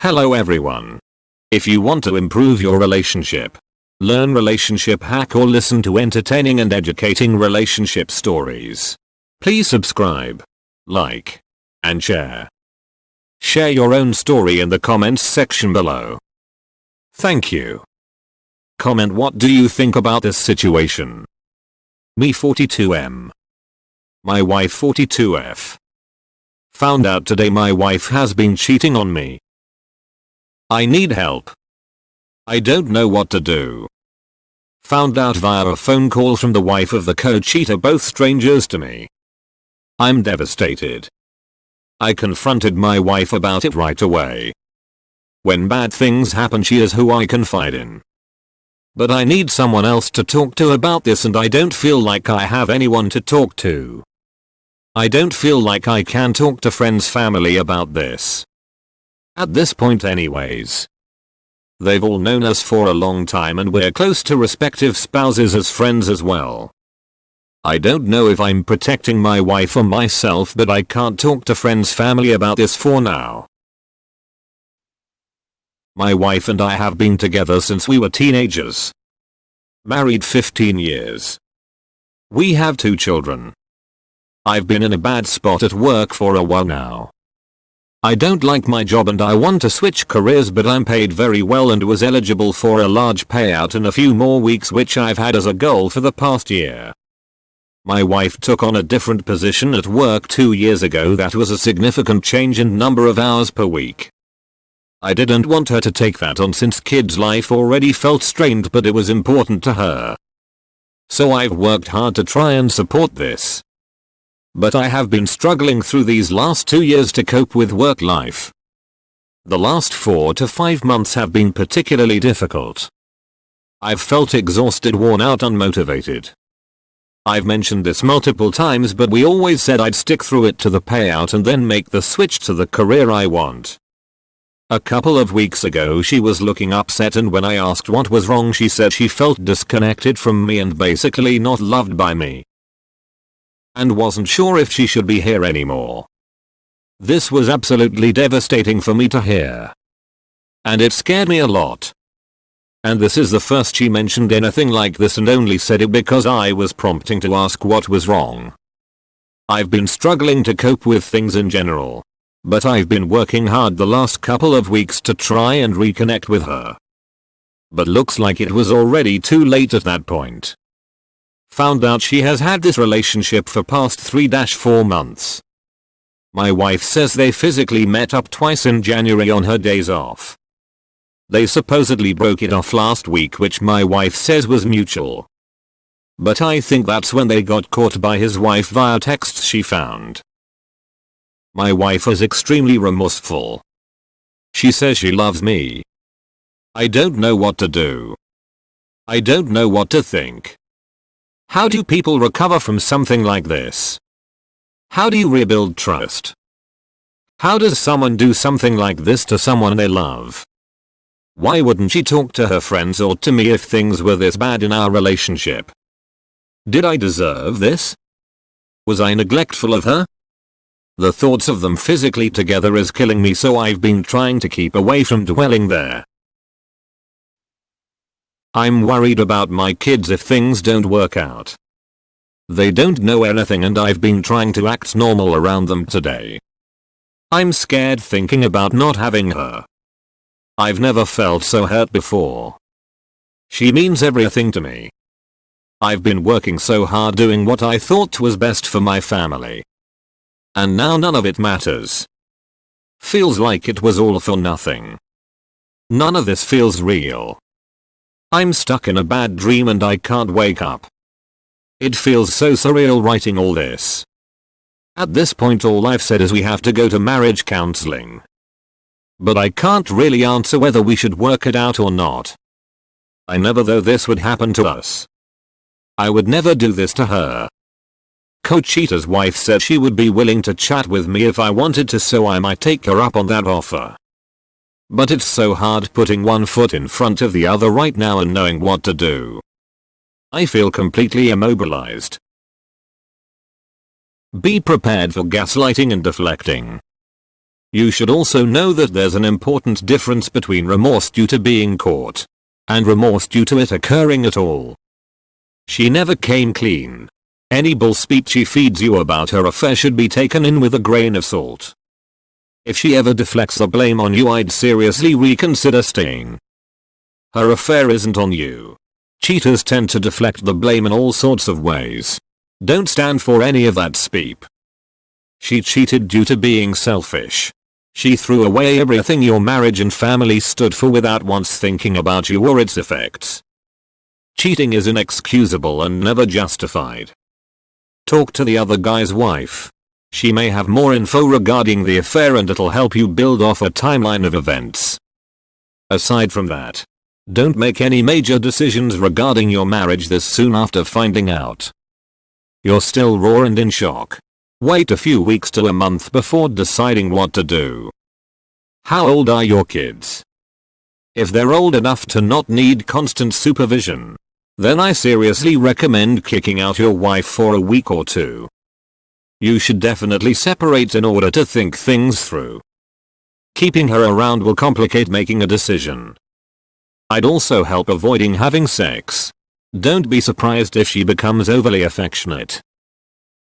Hello everyone. If you want to improve your relationship, learn relationship hack or listen to entertaining and educating relationship stories, please subscribe, like, and share. Share your own story in the comments section below. Thank you. Comment what do you think about this situation. Me 42M. My wife 42F. Found out today my wife has been cheating on me. I need help. I don't know what to do. Found out via a phone call from the wife of the co-cheater, both strangers to me. I'm devastated. I confronted my wife about it right away. When bad things happen, she is who I confide in. But I need someone else to talk to about this, and I don't feel like I have anyone to talk to. I don't feel like I can talk to friends, family about this. At this point anyways. They've all known us for a long time and we're close to respective spouses as friends as well. I don't know if I'm protecting my wife or myself, but I can't talk to friends, family about this for now. My wife and I have been together since we were teenagers. Married 15 years. We have 2 children. I've been in a bad spot at work for a while now. I don't like my job and I want to switch careers, but I'm paid very well and was eligible for a large payout in a few more weeks, which I've had as a goal for the past year. My wife took on a different position at work 2 years ago that was a significant change in number of hours per week. I didn't want her to take that on since kids' life already felt strained, but it was important to her. So I've worked hard to try and support this. But I have been struggling through these last 2 years to cope with work life. The last 4 to 5 months have been particularly difficult. I've felt exhausted, worn out, unmotivated. I've mentioned this multiple times, but we always said I'd stick through it to the payout and then make the switch to the career I want. A couple of weeks ago she was looking upset, and when I asked what was wrong, she said she felt disconnected from me and basically not loved by me. And wasn't sure if she should be here anymore. This was absolutely devastating for me to hear. And it scared me a lot. And this is the first she mentioned anything like this, and only said it because I was prompting to ask what was wrong. I've been struggling to cope with things in general. But I've been working hard the last couple of weeks to try and reconnect with her. But looks like it was already too late at that point. Found out she has had this relationship for past 3-4 months. My wife says they physically met up twice in January on her days off. They supposedly broke it off last week, which my wife says was mutual. But I think that's when they got caught by his wife via texts she found. My wife is extremely remorseful. She says she loves me. I don't know what to do. I don't know what to think. How do people recover from something like this? How do you rebuild trust? How does someone do something like this to someone they love? Why wouldn't she talk to her friends or to me if things were this bad in our relationship? Did I deserve this? Was I neglectful of her? The thoughts of them physically together is killing me, so I've been trying to keep away from dwelling there. I'm worried about my kids if things don't work out. They don't know anything and I've been trying to act normal around them today. I'm scared thinking about not having her. I've never felt so hurt before. She means everything to me. I've been working so hard doing what I thought was best for my family. And now none of it matters. Feels like it was all for nothing. None of this feels real. I'm stuck in a bad dream and I can't wake up. It feels so surreal writing all this. At this point all I've said is we have to go to marriage counseling. But I can't really answer whether we should work it out or not. I never thought this would happen to us. I would never do this to her. Co-cheater's wife said she would be willing to chat with me if I wanted to, so I might take her up on that offer. But it's so hard putting one foot in front of the other right now and knowing what to do. I feel completely immobilized. Be prepared for gaslighting and deflecting. You should also know that there's an important difference between remorse due to being caught and remorse due to it occurring at all. She never came clean. Any bullspeak she feeds you about her affair should be taken in with a grain of salt. If she ever deflects the blame on you, I'd seriously reconsider staying. Her affair isn't on you. Cheaters tend to deflect the blame in all sorts of ways. Don't stand for any of that speep. She cheated due to being selfish. She threw away everything your marriage and family stood for without once thinking about you or its effects. Cheating is inexcusable and never justified. Talk to the other guy's wife. She may have more info regarding the affair and it'll help you build off a timeline of events. Aside from that, don't make any major decisions regarding your marriage this soon after finding out. You're still raw and in shock. Wait a few weeks to a month before deciding what to do. How old are your kids? If they're old enough to not need constant supervision, then I seriously recommend kicking out your wife for a week or two. You should definitely separate in order to think things through. Keeping her around will complicate making a decision. I'd also help avoiding having sex. Don't be surprised if she becomes overly affectionate.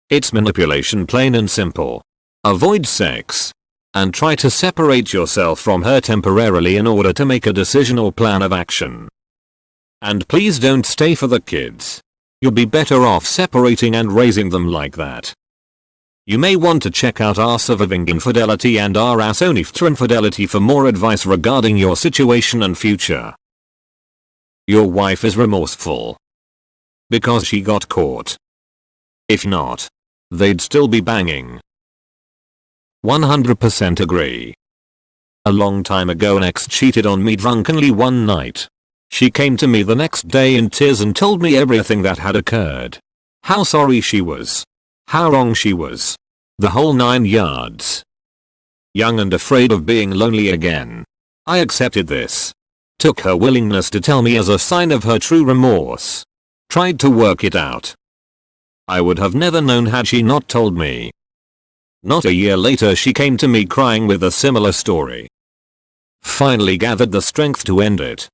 It's manipulation, plain and simple. Avoid sex and try to separate yourself from her temporarily in order to make a decision or plan of action. And please don't stay for the kids. You'll be better off separating and raising them like that. You may want to check out our surviving infidelity and our ass only after infidelity for more advice regarding your situation and future. Your wife is remorseful because she got caught. If not, they'd still be banging. 100% agree. A long time ago, an ex cheated on me drunkenly one night. She came to me the next day in tears and told me everything that had occurred. How sorry she was. How wrong she was. The whole 9 yards. Young and afraid of being lonely again, I accepted this. Took her willingness to tell me as a sign of her true remorse. Tried to work it out. I would have never known had she not told me. Not a year later, she came to me crying with a similar story. Finally gathered the strength to end it.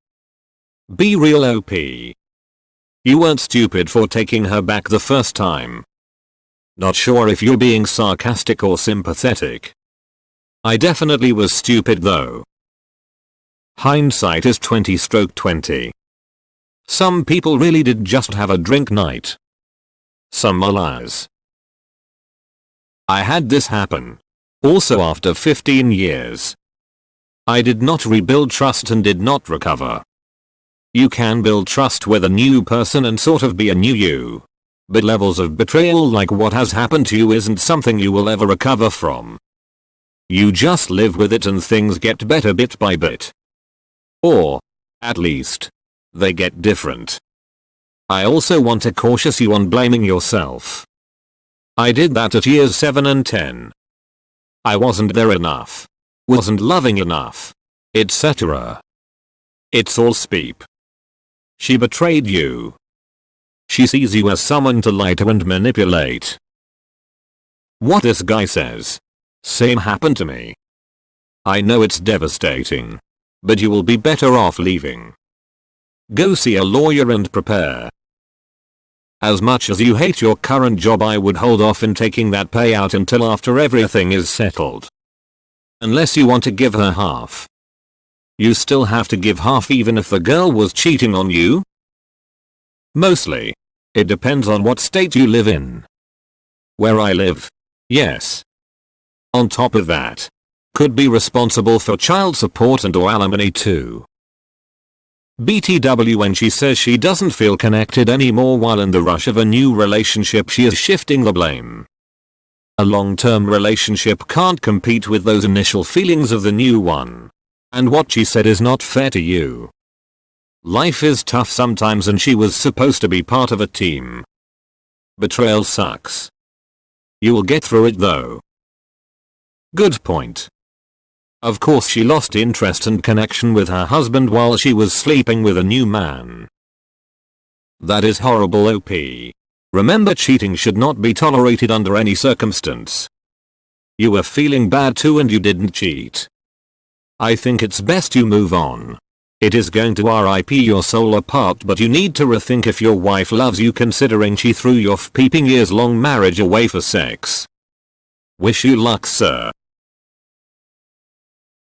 Be real, OP. You weren't stupid for taking her back the first time. Not sure if you're being sarcastic or sympathetic. I definitely was stupid though. Hindsight is 20/20. Some people really did just have a drink night. Some are liars. I had this happen. Also after 15 years. I did not rebuild trust and did not recover. You can build trust with a new person and sort of be a new you. But levels of betrayal like what has happened to you isn't something you will ever recover from. You just live with it and things get better bit by bit. Or, at least, they get different. I also want to caution you on blaming yourself. I did that at years 7 and 10. I wasn't there enough. Wasn't loving enough. Etc. It's all speep. She betrayed you. She sees you as someone to lie to and manipulate. What this guy says. Same happened to me. I know it's devastating. But you will be better off leaving. Go see a lawyer and prepare. As much as you hate your current job, I would hold off in taking that payout until after everything is settled. Unless you want to give her half. You still have to give half even if the girl was cheating on you? Mostly. It depends on what state you live in. Where I live. Yes. On top of that. Could be responsible for child support and or alimony too. BTW, when she says she doesn't feel connected anymore while in the rush of a new relationship, she is shifting the blame. A long-term relationship can't compete with those initial feelings of the new one. And what she said is not fair to you. Life is tough sometimes and she was supposed to be part of a team. Betrayal sucks. You will get through it though. Good point. Of course she lost interest and connection with her husband while she was sleeping with a new man. That is horrible, OP. Remember, cheating should not be tolerated under any circumstance. You were feeling bad too and you didn't cheat. I think it's best you move on. It is going to rip your soul apart, but you need to rethink if your wife loves you, considering she threw your peeping years long marriage away for sex. Wish you luck, sir.